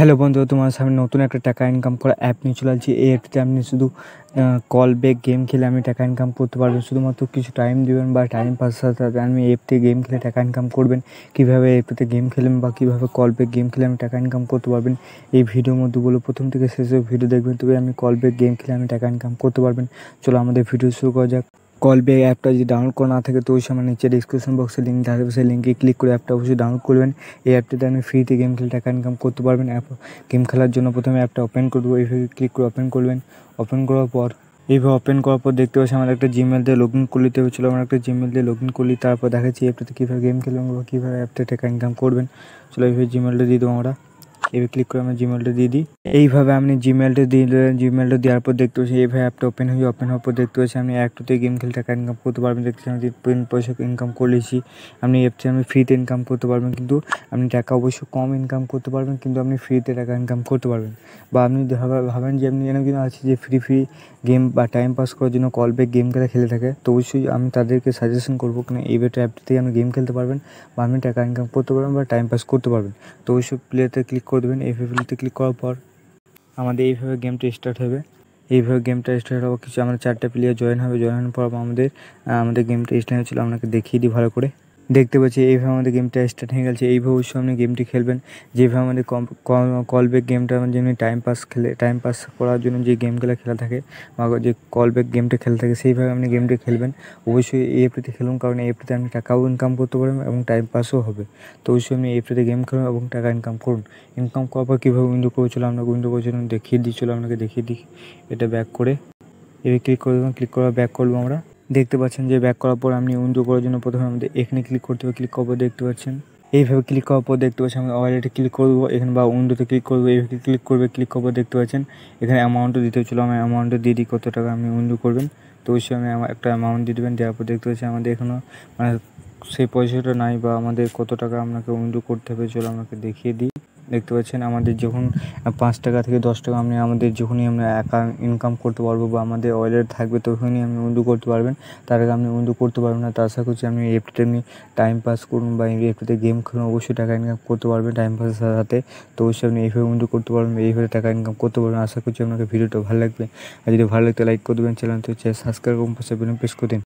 Hello বন্ধু, তোমার সামনে নতুন একটা টাকা ইনকাম করা অ্যাপ নিয়ে চলে আসছি। এই অ্যাপটিতে আপনি শুধু কল ব্যাক গেম খেলে আপনি টাকা ইনকাম করতে পারবেন। শুধুমাত্র কিছু টাইম দেবেন বা টাইম পাসের সাথে সাথে আপনি অ্যাপতে গেম খেলে টাকা ইনকাম করবেন। কীভাবে অ্যাপটিতে গেম খেলেন বা কীভাবে কল ব্যাক গেম খেলে আমি টাকা ইনকাম করতে পারবেন, এই ভিডিওর মধ্যে বলে প্রথম থেকে শেষে ভিডিও দেখবেন, তবে আমি কল ব্যাক গেম খেলে আমি টাকা ইনকাম করতে পারবেন। চলো আমাদের ভিডিও শুরু করা যাক। কল ব্যাক অ্যাপটা যদি ডাউনলোড করা না থাকে তো ওই সময় নিচে ডিসক্রিপশন বক্সে লিঙ্ক থাকবে, সেই লিঙ্কে ক্লিক করে অ্যাপটা অবশ্যই ডাউনলোড করবেন। এই অ্যাপটিতে আপনি ফ্রিতে গেম খেলে টাকা ইনকাম করতে পারবেন। গেম খেলার জন্য প্রথমে অ্যাপটা ওপেন করবো, এইভাবে ক্লিক করে ওপেন করবেন। ওপেন করার পর দেখতে পাচ্ছি আমার একটা জিমেল দিয়ে লগ ইন করে নিতে হয়েছিলো। আমার একটা জিমেল দিয়ে লগ ইন করলি, তারপর দেখাচ্ছি অ্যাপটাতে কীভাবে গেম খেলবেন বা কীভাবে অ্যাপটা টাকা ইনকাম করবেন। চলো এইভাবে জিমেলটা দিয়ে দেবো আমরা। এবার ক্লিক করে আমরা জিমেলটা দিয়ে দিই। এইভাবে আপনি জিমেলটা জিমেলটা দেওয়ার পর দেখতে পাচ্ছি এইভাবে অ্যাপটা ওপেন হওয়ার পর দেখতে পাচ্ছি আপনি অ্যাপটাতে গেম খেলে টাকা ইনকাম করতে পারবেন। দেখতে আমি পয়সা ইনকাম করেছি। আপনি অ্যাপটা আপনি ফ্রিতে ইনকাম করতে পারবেন, কিন্তু আপনি টাকা অবশ্য কম ইনকাম করতে পারবেন, কিন্তু আপনি ফ্রিতে টাকা ইনকাম করতে পারবেন। বা আপনি ভাবেন যে আপনি এরকম আছে যে ফ্রি গেম বা টাইম পাস করার জন্য কল ব্যাক গেম খেলে থাকে, তো অবশ্যই আমি তাদেরকে সাজেশন করবো কেন এই অ্যাপটিতে আপনি গেম খেলতে পারবেন বা আপনি টাকা ইনকাম করতে পারবেন বা টাইম পাস করতে পারবেন। তো অবশ্যই প্লেতে ক্লিক করে দেবেন। এই প্লেতে ক্লিক করার পর আমাদের এইভাবে গেমটা স্টার্ট হবে। এইভাবে গেমটা স্টার্ট হওয়ার কিছু আমাদের 4টা প্লেয়ার জয়েন হওয়ার পর আমাদের গেমটা স্টার্ট হয়েছিল। আপনাকে দেখিয়ে দিই ভালো করে। দেখতে পাচ্ছি এইভাবে আমাদের গেমটা স্টার্ট হয়ে গেছে। এইভাবে অবশ্যই আপনি গেমটি খেলবেন যেভাবে আমাদের কল ব্যাক গেমটা যেমনি টাইম পাস করার জন্য যে গেমগুলো খেলা থাকে বা যে কল ব্যাক গেমটা খেলা থাকে সেইভাবে আপনি গেমটি খেলবেন। অবশ্যই এই অ্যাপটিতে খেলুন, কারণ এই অ্যাপটিতে আপনি টাকাও ইনকাম করতে পারবেন এবং টাইম পাসও হবে। তো অবশ্যই আপনি এই অ্যাপটিতে গেম খেলুন এবং টাকা ইনকাম করুন। ইনকাম করার পর কীভাবে উইন্ডো করেছিল আমরা উইন্ডো করেছিল আপনাকে দেখিয়ে দিই। এটা ব্যাক করে এবার ক্লিক করে দেবেন। ক্লিক করা ব্যাক করবো আমরা। দেখতে পাচ্ছেন যে ব্যাক করার পর আপনি উইন্ডো করার জন্য প্রথমে আমাদের এখানে ক্লিক করতে হবে। ক্লিক করার পর দেখতে পাচ্ছেন এইভাবে ক্লিক করার পর দেখতে পাচ্ছেন আমি ওয়ালেটে ক্লিক করবো এখানে বা উইন্ডোতে ক্লিক করবো। এইভাবে ক্লিক করার পর দেখতে পাচ্ছেন এখানে অ্যামাউন্টও দিতে হচ্ছিলো। আমি অ্যামাউন্টও দিয়ে দিই কত টাকা আপনি উইন্ডো করবেন। তো অবশ্যই আমি একটা অ্যামাউন্ট দিয়ে দেবেন। দেওয়ার পর দেখতে পাচ্ছি আমাদের এখনও মানে সেই পয়সাটা নাই বা আমাদের কত টাকা আপনাকে উইন্ডো করতে হবে। চলো আপনাকে দেখিয়ে দিই। দেখতে পাচ্ছেন আমাদের যখন 5 টাকা থেকে 10 টাকা যখনই আমরা ইনকাম করতে পারবো বা আমাদের ওয়ালেট থাকবে তখনই আপনি উইন্ডো করতে পারবেন। তার আগে আপনি উইন্ডো করতে পারবেন না। তো আশা করছি আপনি অ্যাপটিতে টাইম পাস করুন বা অ্যাপটিতে গেম খেলুন, অবশ্যই টাকা ইনকাম করতে পারবেন টাইম পাসের সাথে। তো অবশ্যই আপনি এইভাবে উইন্ডো করতে পারবেন, এইভাবে টাকা ইনকাম করতে পারবেন। আশা করছি আপনাকে ভিডিওটা ভালো লাগবে। আর যদি ভালো লাগতে লাইক করে দেবেন, চ্যানেলটি সাবস্ক্রাইব এবং পাশে বেল প্রেস করে দিন।